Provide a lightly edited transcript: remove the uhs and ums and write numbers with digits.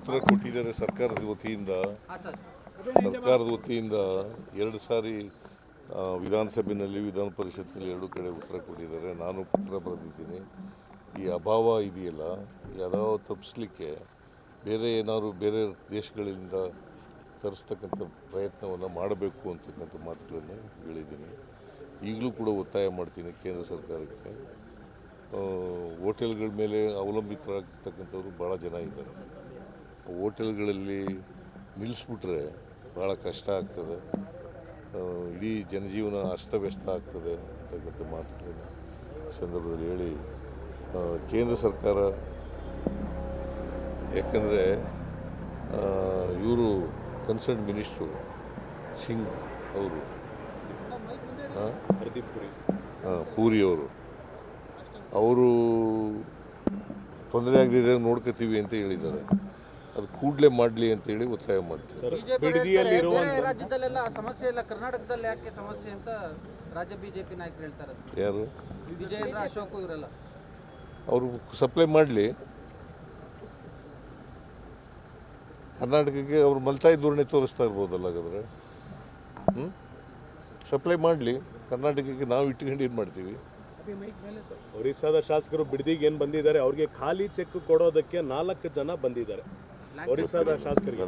ಉತ್ತರ ಕೊಟ್ಟಿದ್ದಾರೆ ಸರ್ಕಾರದ ವತಿಯಿಂದ. ಎರಡು ಸಾರಿ ವಿಧಾನಸಭೆಯಲ್ಲಿ ವಿಧಾನ ಪರಿಷತ್ನಲ್ಲಿ ಎರಡು ಕಡೆ ಉತ್ತರ ಕೊಟ್ಟಿದ್ದಾರೆ. ನಾನು ಪತ್ರ ಬರೆದಿದ್ದೀನಿ. ಈ ಅಭಾವ ಇದೆಯಲ್ಲ, ಈ ಅಭಾವ ತಪ್ಪಿಸಲಿಕ್ಕೆ ಬೇರೆ ದೇಶಗಳಿಂದ ತರಿಸ್ತಕ್ಕಂಥ ಪ್ರಯತ್ನವನ್ನು ಮಾಡಬೇಕು ಅಂತಕ್ಕಂಥ ಮಾತುಗಳನ್ನು ಹೇಳಿದ್ದೀನಿ. ಈಗಲೂ ಕೂಡ ಒತ್ತಾಯ ಮಾಡ್ತೀನಿ ಕೇಂದ್ರ ಸರ್ಕಾರಕ್ಕೆ. ಹೋಟೆಲ್ಗಳ ಮೇಲೆ ಅವಲಂಬಿತರಾಗಿರ್ತಕ್ಕಂಥವ್ರು ಭಾಳ ಜನ ಇದ್ದಾರೆ. ಹೋಟೆಲ್ಗಳಲ್ಲಿ ನಿಲ್ಲಿಸ್ಬಿಟ್ರೆ ಭಾಳ ಕಷ್ಟ ಆಗ್ತದೆ, ಇಡೀ ಜನಜೀವನ ಅಸ್ತವ್ಯಸ್ತ ಆಗ್ತದೆ ಅಂತಕ್ಕಂಥ ಮಾತುಗಳನ್ನು ಸಂದರ್ಭದಲ್ಲಿ ಹೇಳಿ, ಕೇಂದ್ರ ಸರ್ಕಾರ ಯಾಕಂದರೆ ಇವರು ಕನ್ಸರ್ನ್ ಮಿನಿಸ್ಟ್ರು ಸಿಂಗ್ ಅವರು ಪೂರಿ ಅವರು ತೊಂದರೆ ಆಗದಿದ್ದಾಗ ನೋಡ್ಕೋತೀವಿ ಅಂತ ಹೇಳಿದ್ದಾರೆ. ಅದು ಕೂಡಲೇ ಮಾಡಲಿ ಅಂತೇಳಿ ಒತ್ತಾಯ ಮಾಡ್ತೀವಿ. ರಾಜ್ಯದಲ್ಲೆಲ್ಲ ಸಮಸ್ಯೆ ಇಲ್ಲ, ಕರ್ನಾಟಕದಲ್ಲಿ ಯಾಕೆ ಸಮಸ್ಯೆ ಅಂತ ರಾಜ್ಯ ಬಿಜೆಪಿ ನಾಯಕರು ಹೇಳ್ತಾರೆ. ಯಾರು? ವಿಜಯೇಂದ್ರ ಅಶೋಕ್ ಇವರೆಲ್ಲ ಅವರು ಸಪ್ಲೈ ಮಾಡಲಿ. ಕರ್ನಾಟಕಕ್ಕೆ ಅವರು ಮಲ್ತಾಯಿ ಧೋರಣೆ ತೋರಿಸ್ತಾ ಇರ್ಬೋದಲ್ಲ. ಹಾಗಾದರೆ ಸಪ್ಲೈ ಮಾಡಲಿ. ಕರ್ನಾಟಕಕ್ಕೆ ನಾವು ಇಟ್ಕೊಂಡು ಏನು ಮಾಡ್ತೀವಿ? ಒರಿಸ್ಸಾದ ಶಾಸಕರು ಬಿಡದಿಗೆ ಏನು ಬಂದಿದ್ದಾರೆ, ಅವ್ರಿಗೆ ಖಾಲಿ ಚೆಕ್ ಕೊಡೋದಕ್ಕೆ 4 ಜನ ಬಂದಿದ್ದಾರೆ ಒರಿಸ್ಸಾದ ಶಾಸಕರಿಗೆ.